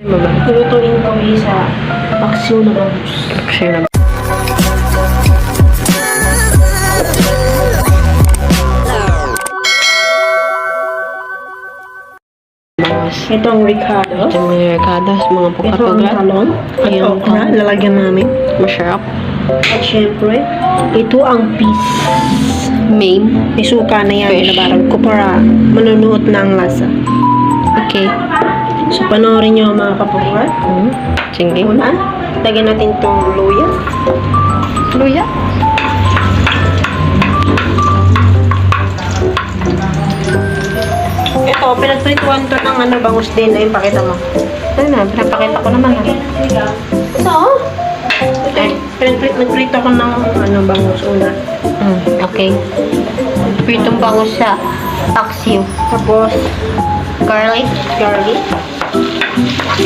Lulutuin ko sa paksiw na bangus. Paksiw na. Ito ang ricotta. Ito mga ricotta, mga Ito ang pukat-pukat. talong. At Yung okra, lalagyan namin. Masarap. At syempre, ito ang peas. Main. May suka na yan. Fish. Binabaran ko para manunuot na ang lasa. Okay. So, panoorin nyo mga kapukat. Sige. Una, lagyan natin itong luya. Luya. Ito, pinagprituan to ng bangus din. Ayun, pakita mo. Ito na, pinapakita ko naman. Ito, nagprito ko ng bangus una. Okay. Pritong bangus sa paksiw. Tapos, Garlic. garlic.